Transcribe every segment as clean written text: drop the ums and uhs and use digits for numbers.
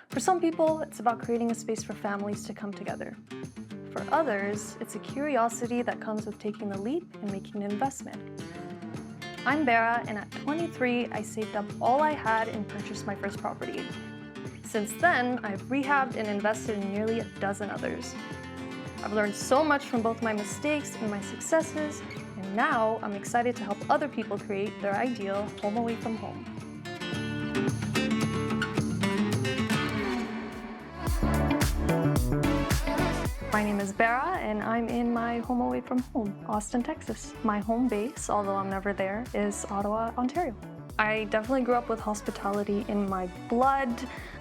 For some people, it's about creating a space for families to come together. For others, it's a curiosity that comes with taking the leap and making an investment. I'm Bara, and at 23, I saved up all I had and purchased my first property. Since then, I've rehabbed and invested in nearly a dozen others. I've learned so much from both my mistakes and my successes, and now I'm excited to help other people create their ideal home away from home. My name is Bara, and I'm in my home away from home, Austin, Texas. My home base, although I'm never there, is Ottawa, Ontario. I definitely grew up with hospitality in my blood.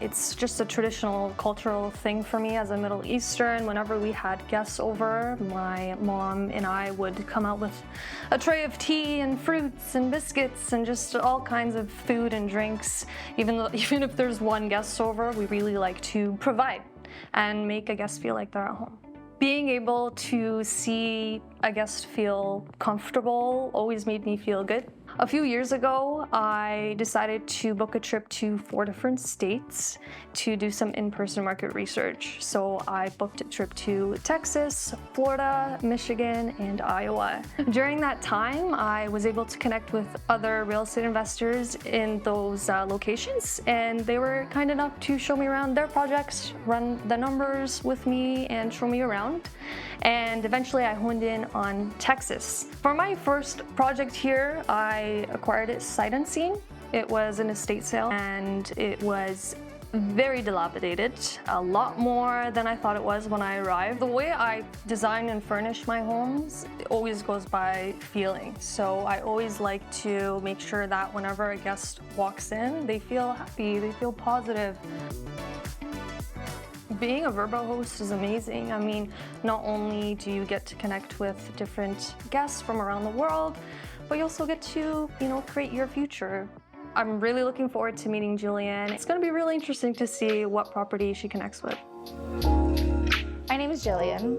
It's just a traditional cultural thing for me as a Middle Eastern. Whenever we had guests over, my mom and I would come out with a tray of tea and fruits and biscuits and just all kinds of food and drinks. Even if there's one guest over, we really like to provide and make a guest feel like they're at home. Being able to see a guest feel comfortable always made me feel good. A few years ago, I decided to book a trip to 4 different states to do some in-person market research. So I booked a trip to Texas, Florida, Michigan, and Iowa. During that time, I was able to connect with other real estate investors in those locations, and they were kind enough to show me around their projects, run the numbers with me, and show me around. And eventually I honed in on Texas. For my first project here, I acquired it sight unseen. It was an estate sale and it was very dilapidated, a lot more than I thought it was when I arrived. The way I design and furnish my homes always goes by feeling. So I always like to make sure that whenever a guest walks in, they feel happy, they feel positive. Being a Vrbo host is amazing. I mean, not only do you get to connect with different guests from around the world, but you also get to, create your future. I'm really looking forward to meeting Jillian. It's going to be really interesting to see what property she connects with. My name is Jillian.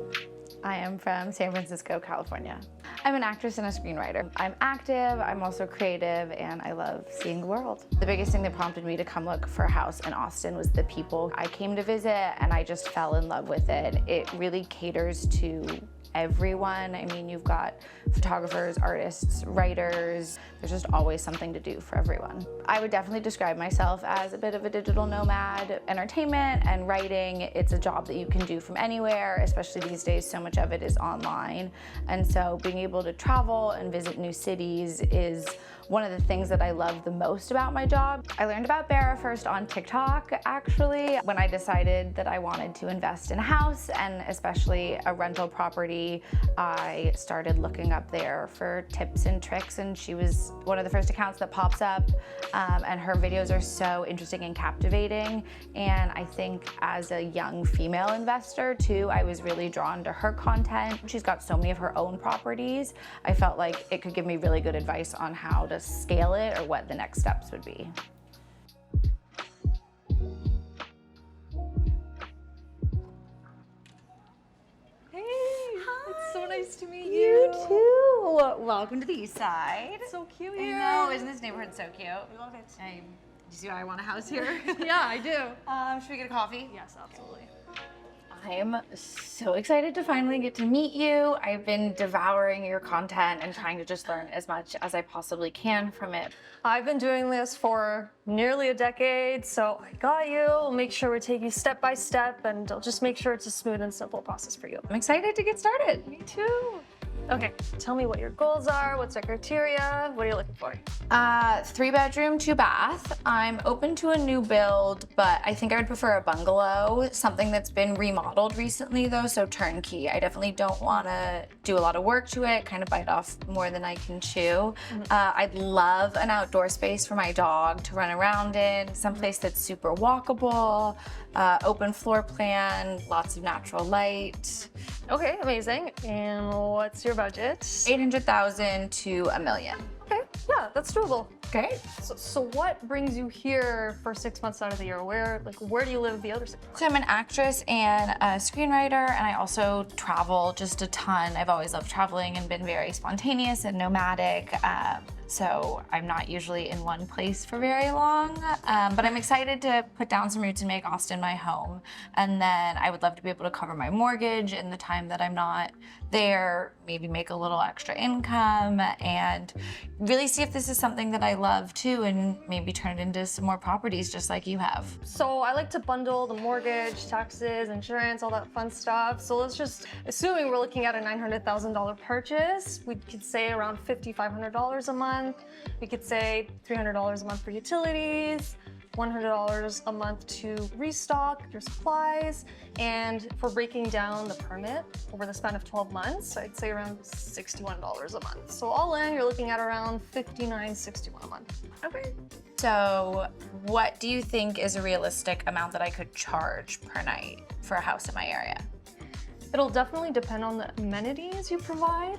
I am from San Francisco, California. I'm an actress and a screenwriter. I'm active, I'm also creative, and I love seeing the world. The biggest thing that prompted me to come look for a house in Austin was the people. I came to visit and I just fell in love with it. It really caters to everyone. I mean, you've got photographers, artists, writers. There's just always something to do for everyone. I would definitely describe myself as a bit of a digital nomad. Entertainment and writing, it's a job that you can do from anywhere, especially these days, so much of it is online. And so being able to travel and visit new cities is one of the things that I love the most about my job. I learned about Bara first on TikTok, actually, when I decided that I wanted to invest in a house and especially a rental property. I started looking up there for tips and tricks, and she was one of the first accounts that pops up, and her videos are so interesting and captivating. And I think as a young female investor too, I was really drawn to her content. She's got so many of her own properties. I felt like it could give me really good advice on how to scale it or what the next steps would be. Hey, Hi. it's so nice to meet You too. Welcome to the East Side. It's so cute I here. know, isn't this neighborhood so cute? We love it. Do you see why I want a house here? Yeah, I do. Should we get a coffee? Yes, absolutely. I'm so excited to finally get to meet you. I've been devouring your content and trying to just learn as much as I possibly can from it. I've been doing this for nearly a decade, so I got you. I'll make sure we take you step by step, and I'll just make sure it's a smooth and simple process for you. I'm excited to get started. Me too. Okay, tell me what your goals are, what's your criteria, what are you looking for? 3-bedroom, 2-bath. I'm open to a new build, but I think I would prefer a bungalow, something that's been remodeled recently though, so turnkey. I definitely don't want to do a lot of work to it, kind of bite off more than I can chew. I'd love an outdoor space for my dog to run around in, someplace that's super walkable, open floor plan, lots of natural light. Okay, amazing. And what's your budget? $800,000 to $1 million. Okay, yeah, that's doable. Great. So what brings you here for 6 months out of the year? Where do you live the other 6 months? So I'm an actress and a screenwriter, and I also travel just a ton. I've always loved traveling and been very spontaneous and nomadic. So I'm not usually in one place for very long, but I'm excited to put down some roots and make Austin my home. And then I would love to be able to cover my mortgage in the time that I'm not there, maybe make a little extra income, and really see if this is something that I love too, and maybe turn it into some more properties just like you have. So I like to bundle the mortgage, taxes, insurance, all that fun stuff. So let's just, assuming we're looking at a $900,000 purchase, we could say around $5,500 a month. We could say $300 a month for utilities, $100 a month to restock your supplies, and for breaking down the permit over the span of 12 months, I'd say around $61 a month. So all in, you're looking at around $59, $61 a month. Okay. So what do you think is a realistic amount that I could charge per night for a house in my area? It'll definitely depend on the amenities you provide,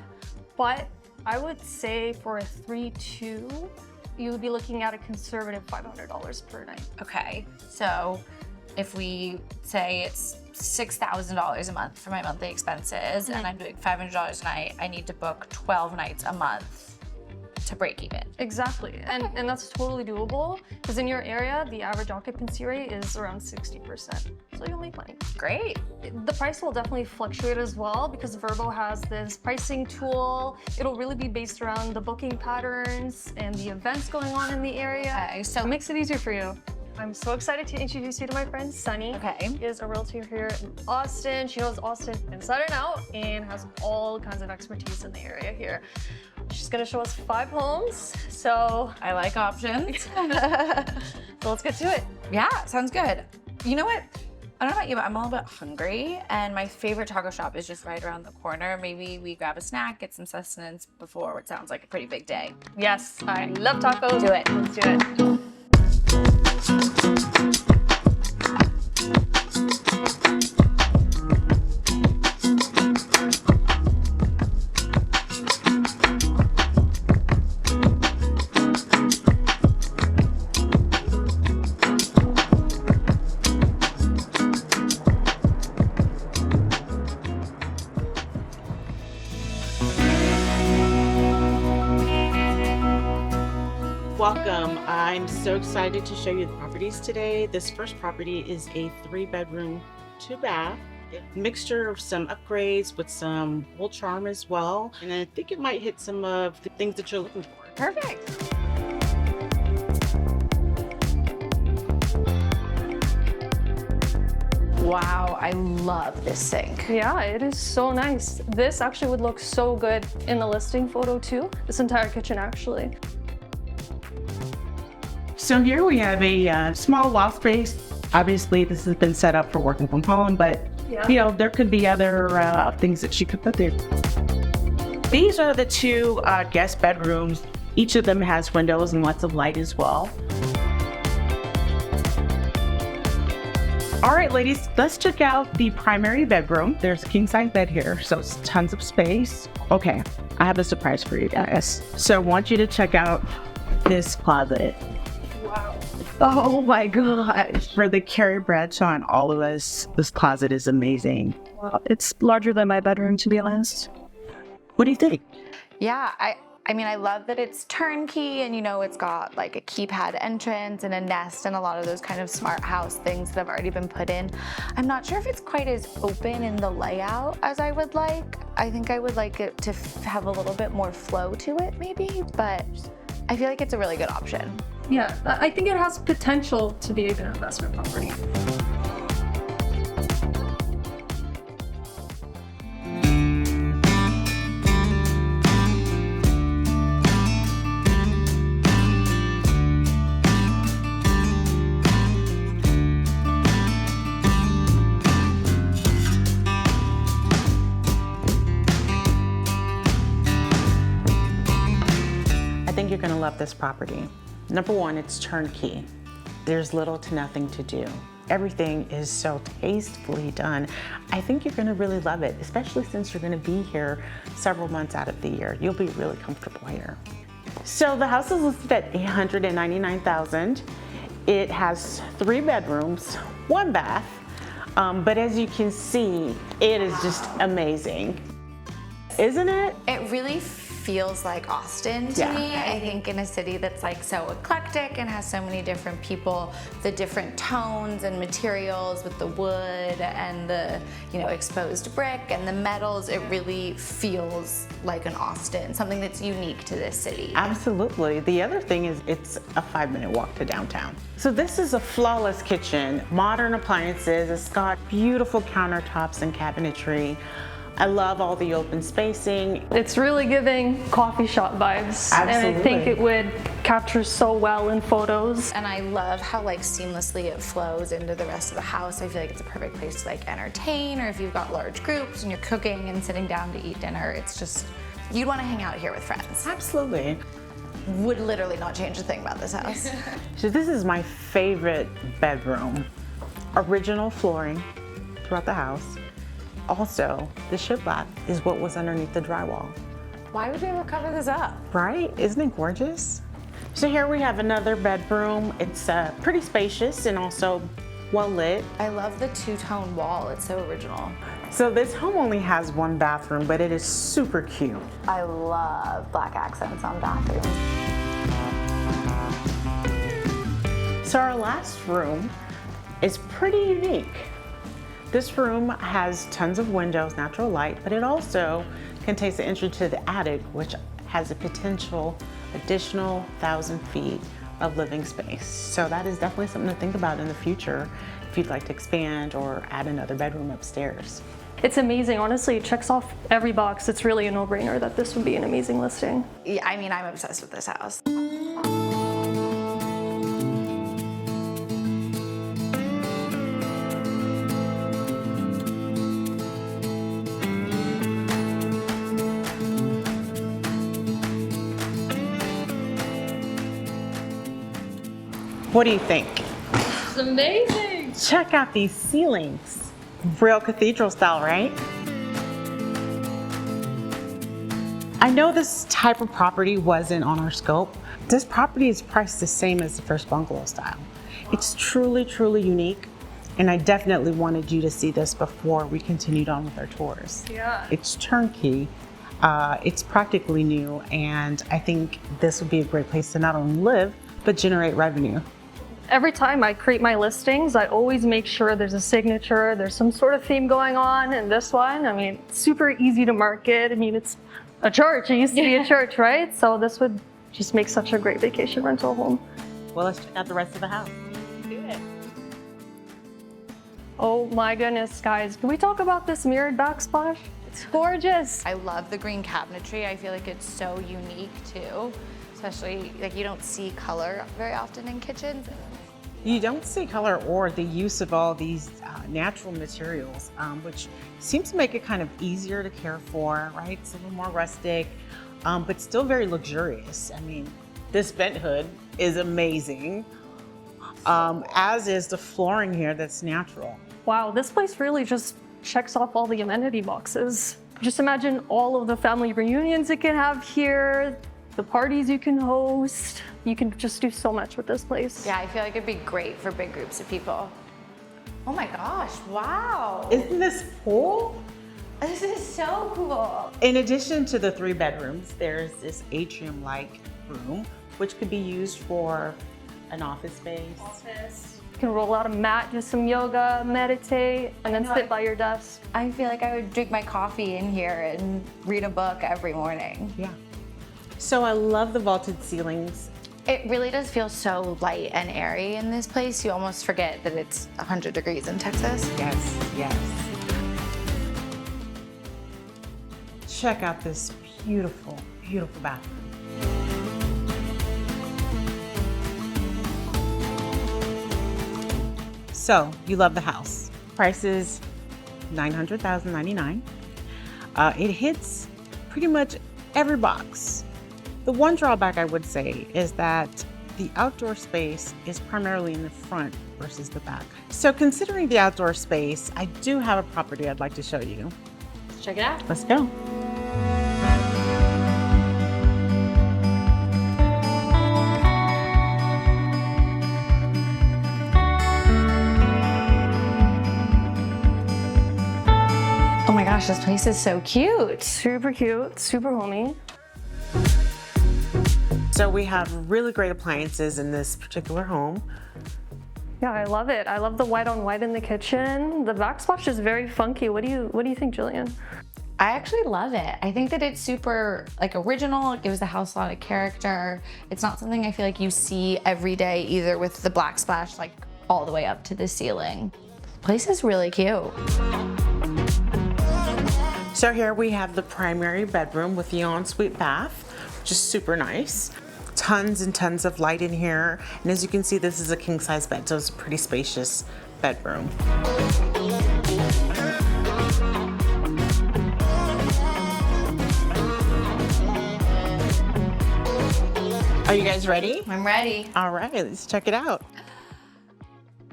but I would say for a 3-2, you would be looking at a conservative $500 per night. Okay, so if we say it's $6,000 a month for my monthly expenses, and I'm doing $500 a night, I need to book 12 nights a month to break even. Exactly, and that's totally doable, because in your area, the average occupancy rate is around 60%, so you'll make money. Great. The price will definitely fluctuate as well, because Verbo has this pricing tool. It'll really be based around the booking patterns and the events going on in the area. Okay, So it makes it easier for you. I'm so excited to introduce you to my friend Sunny. Okay. She is a realtor here in Austin. She knows Austin inside and out and has all kinds of expertise in the area here. She's gonna show us 5 homes, so I like options. so let's get to it. Yeah, sounds good. You know what? I don't know about you, but I'm a little bit hungry, and my favorite taco shop is just right around the corner. Maybe we grab a snack, get some sustenance before what sounds like a pretty big day. Yes, I love tacos. Do it. Let's do it. Welcome. I'm so excited to show you the properties today. This first property is a 3-bedroom, 2-bath, mixture of some upgrades with some wool charm as well. And I think it might hit some of the things that you're looking for. Perfect. Wow, I love this sink. Yeah, it is so nice. This actually would look so good in the listing photo too. This entire kitchen actually. So here we have a small loft space. Obviously, this has been set up for working from home, but you know, there could be other things that she could put there. These are the 2 guest bedrooms. Each of them has windows and lots of light as well. All right, ladies, let's check out the primary bedroom. There's a king-size bed here, so it's tons of space. Okay, I have a surprise for you guys. So I want you to check out this closet. Wow. Oh my gosh. For the Carrie Bradshaw and all of us, this closet is amazing. Wow. It's larger than my bedroom, to be honest. What do you think? Yeah, I mean, I love that it's turnkey, and you know, it's got like a keypad entrance and a nest and a lot of those kind of smart house things that have already been put in. I'm not sure if it's quite as open in the layout as I would like. I think I would like it to have a little bit more flow to it maybe, but I feel like it's a really good option. Yeah, I think it has potential to be a good investment property. I think you're gonna love this property. Number 1, it's turnkey. There's little to nothing to do. Everything is so tastefully done. I think you're gonna really love it, especially since you're gonna be here several months out of the year. You'll be really comfortable here. So the house is listed at $899,000. It has 3 bedrooms, 1 bath, but as you can see, it is just amazing. Isn't it? It really feels like Austin to me. I think in a city that's like so eclectic and has so many different people, the different tones and materials with the wood and the, you know, exposed brick and the metals, it really feels like an Austin, something that's unique to this city. Absolutely. The other thing is it's a 5-minute walk to downtown. So this is a flawless kitchen, modern appliances. It's got beautiful countertops and cabinetry. I love all the open spacing. It's really giving coffee shop vibes. Absolutely. And I think it would capture so well in photos. And I love how like seamlessly it flows into the rest of the house. I feel like it's a perfect place to like entertain, or if you've got large groups and you're cooking and sitting down to eat dinner, it's just, you'd want to hang out here with friends. Absolutely. Would literally not change a thing about this house. So this is my favorite bedroom. Original flooring throughout the house. Also, the shiplap is what was underneath the drywall. Why would we ever cover this up? Right? Isn't it gorgeous? So here we have another bedroom. It's pretty spacious and also well lit. I love the two-tone wall. It's so original. So this home only has 1 bathroom, but it is super cute. I love black accents on bathrooms. So our last room is pretty unique. This room has tons of windows, natural light, but it also contains the entry to the attic, which has a potential additional 1,000 feet of living space. So that is definitely something to think about in the future if you'd like to expand or add another bedroom upstairs. It's amazing. Honestly, it checks off every box. It's really a no-brainer that this would be an amazing listing. Yeah, I mean, I'm obsessed with this house. What do you think? It's amazing. Check out these ceilings. Real cathedral style, right? I know this type of property wasn't on our scope. This property is priced the same as the first bungalow style. It's truly, truly unique. And I definitely wanted you to see this before we continued on with our tours. Yeah. It's turnkey. It's practically new. And I think this would be a great place to not only live, but generate revenue. Every time I create my listings, I always make sure there's a signature, there's some sort of theme going on. And this one, I mean, super easy to market. I mean, it's a church. It used to be a church, right? So this would just make such a great vacation rental home. Well, let's check out the rest of the house. Do it. Oh my goodness, guys. Can we talk about this mirrored backsplash? It's gorgeous. I love the green cabinetry. I feel like it's so unique too. Especially, like, you don't see color very often in kitchens. You don't see color or the use of all these natural materials, which seems to make it kind of easier to care for, right? It's a little more rustic, but still very luxurious. I mean, this vent hood is amazing, as is the flooring here that's natural. Wow, this place really just checks off all the amenity boxes. Just imagine all of the family reunions it can have here, the parties you can host. You can just do so much with this place. Yeah, I feel like it'd be great for big groups of people. Oh my gosh, wow. Isn't this cool? This is so cool. In addition to the 3 bedrooms, there's this atrium-like room, which could be used for an office space. You can roll out a mat, do some yoga, meditate, and then sit by your desk. I feel like I would drink my coffee in here and read a book every morning. Yeah. So I love the vaulted ceilings. It really does feel so light and airy in this place. You almost forget that it's 100 degrees in Texas. Yes, yes. Check out this beautiful, beautiful bathroom. So, you love the house. Price is $900,099. It hits pretty much every box. The one drawback I would say is that the outdoor space is primarily in the front versus the back. So considering the outdoor space, I do have a property I'd like to show you. Let's check it out. Let's go. Gosh, this place is so cute. Super cute, super homey. So we have really great appliances in this particular home. Yeah, I love it. I love the white on white in the kitchen. The backsplash is very funky. What do you think, Jillian? I actually love it. I think that it's super like original. It gives the house a lot of character. It's not something I feel like you see every day either, with the black splash like all the way up to the ceiling. The place is really cute. So here we have the primary bedroom with the ensuite bath, which is super nice. Tons and tons of light in here. And as you can see, this is a king size bed, so it's a pretty spacious bedroom. Are you guys ready? I'm ready. All right, let's check it out.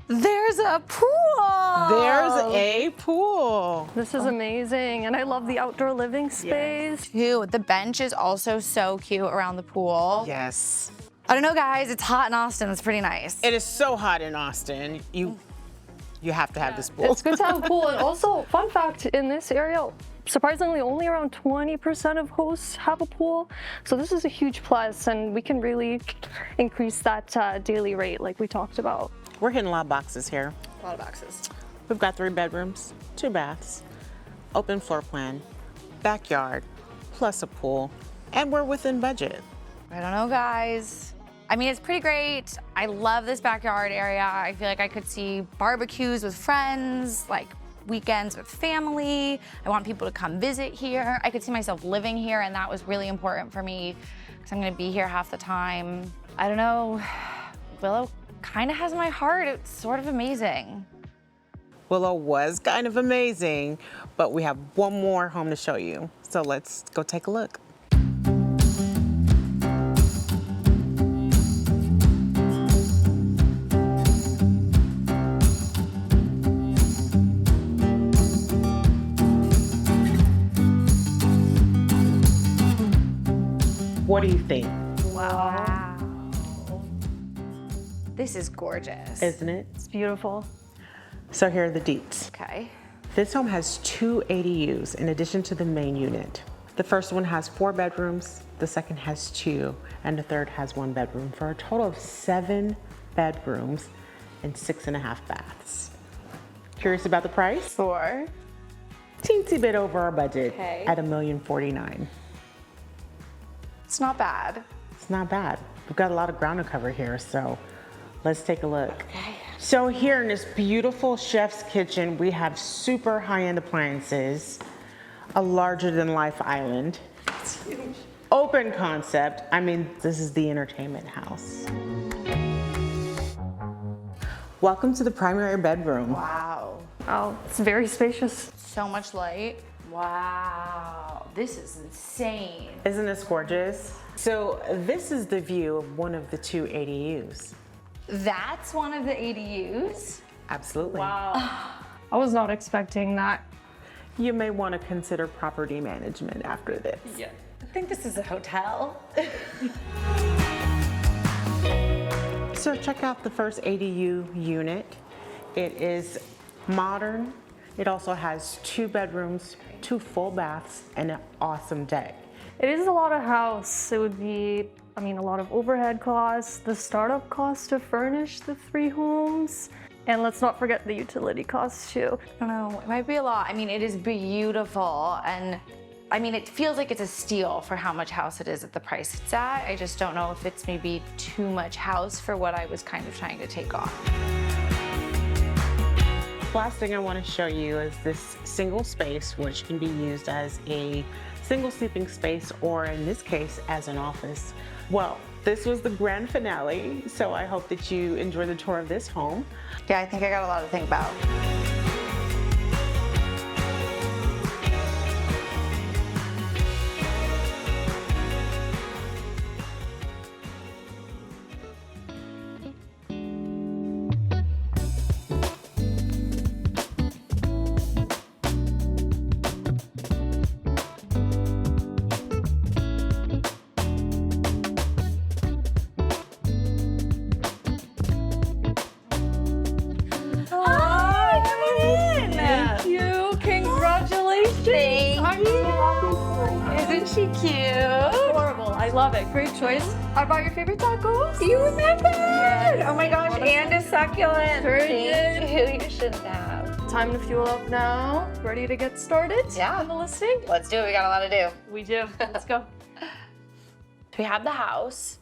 There's a pool. There's a pool. This is amazing, and I love the outdoor living space. Dude, the bench is also so cute around the pool. Yes. I don't know, guys. It's hot in Austin. It's pretty nice. It is so hot in Austin. You have to have this pool. It's good to have a pool, and also, fun fact, in this area, surprisingly, only around 20% of hosts have a pool. So this is a huge plus, and we can really increase that daily rate like we talked about. We're hitting a lot of boxes here. A lot of boxes. We've got 3 bedrooms, 2 baths, open floor plan, backyard, plus a pool, and we're within budget. I don't know, guys. I mean, it's pretty great. I love this backyard area. I feel like I could see barbecues with friends, like weekends with family. I want people to come visit here. I could see myself living here, and that was really important for me because I'm gonna be here half the time. I don't know, Willow kind of has my heart. It's sort of amazing. Willow was kind of amazing, but we have one more home to show you. So let's go take a look. What do you think? Wow. This is gorgeous. Isn't it? It's beautiful. So here are the deets. Okay. This home has 2 ADUs in addition to the main unit. The first one has 4 bedrooms, the second has 2, and the third has 1 bedroom, for a total of 7 bedrooms and 6.5 baths. Curious about the price? 4. Teensy bit over our budget Okay. at $1,049,000. It's not bad. It's not bad. We've got a lot of ground to cover here, so let's take a look. Okay. So here in this beautiful chef's kitchen, we have super high-end appliances, a larger-than-life island, open concept. I mean, this is the entertainment house. Welcome to the primary bedroom. Wow. Oh, it's very spacious. So much light. Wow. This is insane. Isn't this gorgeous? So this is the view of one of the 2 ADUs. That's one of the ADUs? Absolutely. Wow. I was not expecting that. You may want to consider property management after this. Yeah. I think this is a hotel. So check out the first ADU unit. It is modern. It also has 2 bedrooms, 2 full baths, and an awesome deck. It is a lot of house. It would be, a lot of overhead costs, the startup cost to furnish the 3 homes, and let's not forget the utility costs too. I don't know, it might be a lot. It is beautiful, and it feels like it's a steal for how much house it is at the price it's at. I just don't know if it's maybe too much house for what I was kind of trying to take on. Last thing I want to show you is this single space, which can be used as a single sleeping space, or in this case, as an office. Well, this was the grand finale, so I hope that you enjoy the tour of this home. Yeah, I think I got a lot to think about. Love it. Great choice. I brought your favorite tacos. You remember? Yes. Oh my gosh, and a succulent. Sure Thank you. You shouldn't have. Time to fuel up now. Ready to get started? Yeah. On the listing? Let's do it. We got a lot to do. We do. Let's go. We have the house,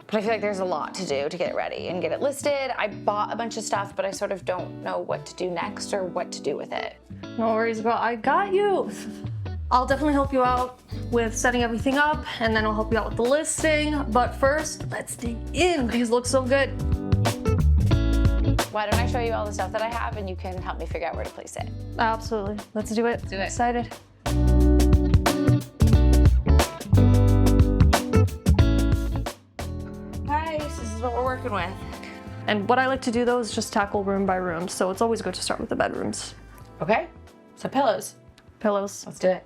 but I feel like there's a lot to do to get it ready and get it listed. I bought a bunch of stuff, but I sort of don't know what to do next or what to do with it. No worries, girl. I got you. I'll definitely help you out with setting everything up, and then I'll help you out with the listing. But first, let's dig in. These look so good. Why don't I show you all the stuff that I have and you can help me figure out where to place it? Absolutely. Let's do it. Do it. Excited. Nice, this is what we're working with. And what I like to do though is just tackle room by room. So it's always good to start with the bedrooms. Okay, so pillows. Pillows. Let's do it.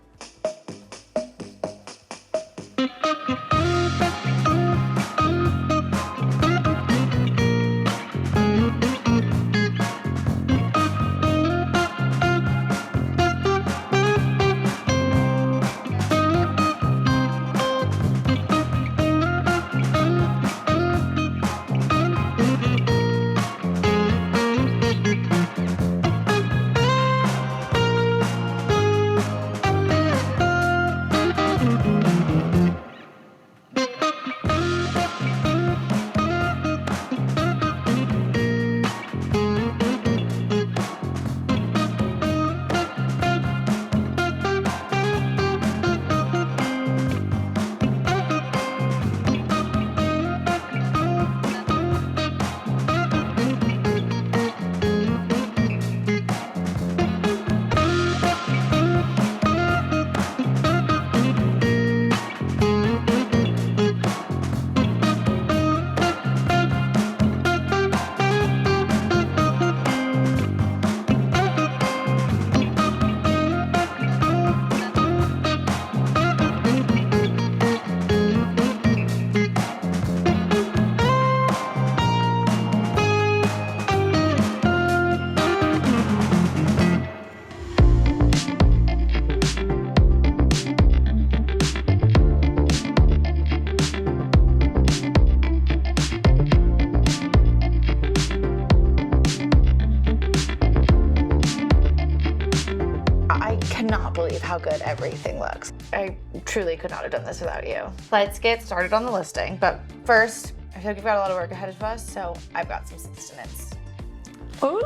Cannot believe how good everything looks. I truly could not have done this without you. Let's get started on the listing, but first, I feel like we've got a lot of work ahead of us, so I've got some sustenance. Ooh,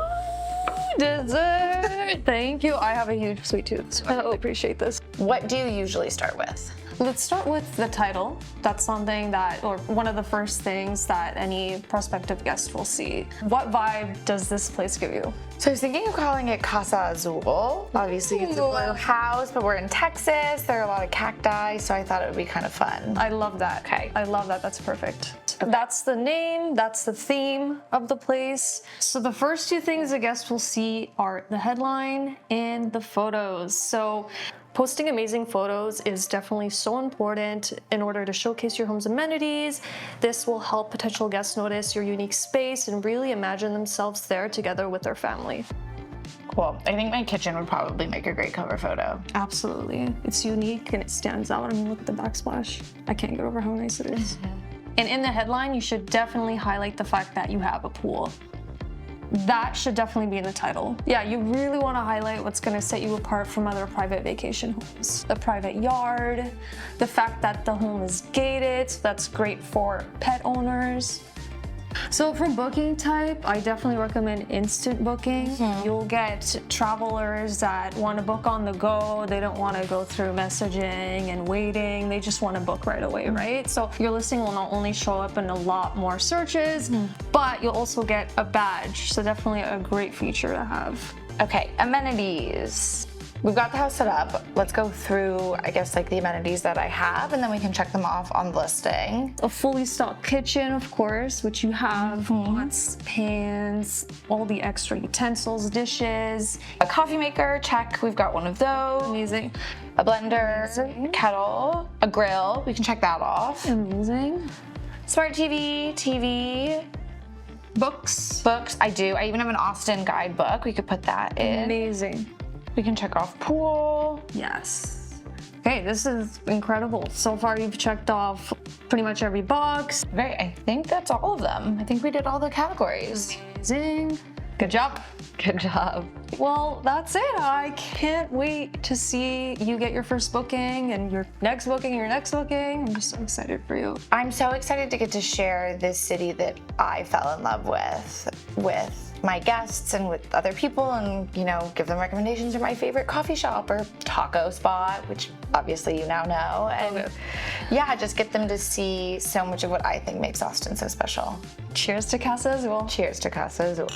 dessert. Thank you. I have a huge sweet tooth, so I really appreciate this. What do you usually start with? Let's start with the title. That's something that, or one of the first things that any prospective guest will see. What vibe does this place give you? So I was thinking of calling it Casa Azul. Obviously it's a blue house, but we're in Texas. There are a lot of cacti, so I thought it would be kind of fun. I love that. Okay. I love that. That's perfect. That's the name, that's the theme of the place. So the first two things a guest will see are the headline and the photos. So posting amazing photos is definitely so important in order to showcase your home's amenities. This will help potential guests notice your unique space and really imagine themselves there together with their family. Cool. I think my kitchen would probably make a great cover photo. Absolutely. It's unique and it stands out. I mean, look at the backsplash. I can't get over how nice it is. And in the headline, you should definitely highlight the fact that you have a pool. That should definitely be in the title. Yeah, you really want to highlight what's going to set you apart from other private vacation homes. A private yard, the fact that the home is gated, so that's great for pet owners. So for booking type, I definitely recommend instant booking. You'll get travelers that want to book on the go. They don't want to go through messaging and waiting. They just want to book right away, right? So your listing will not only show up in a lot more searches, but you'll also get a badge. So definitely a great feature to have. Okay, amenities. We've got the house set up. Let's go through, I guess, like the amenities that I have, and then we can check them off on the listing. A fully stocked kitchen, of course, which you have pots, pans, all the extra utensils, dishes. A coffee maker, check. We've got one of those. Amazing. A blender, kettle, a grill. We can check that off. Amazing. Smart TV. Books. I do. I even have an Austin guidebook. We could put that in. Amazing. We can check off pool. Yes. Okay, this is incredible. So far you've checked off pretty much every box. Okay, I think that's all of them. I think we did all the categories. Amazing. Good job. Good job. Well, that's it. I can't wait to see you get your first booking and your next booking and your next booking. I'm just so excited for you. I'm so excited to get to share this city that I fell in love with my guests and with other people, and give them recommendations for my favorite coffee shop or taco spot, which obviously you now know. And yeah, just get them to see so much of what I think makes Austin so special. Cheers to Casa Azul. Cheers to Casa Azul.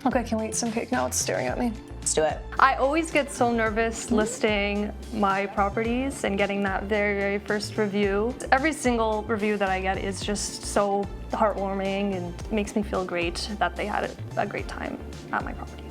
Okay, can we eat some cake now? It's staring at me. Let's do it. I always get so nervous listing my properties and getting that very, very first review. Every single review that I get is just so heartwarming and makes me feel great that they had a great time at my property.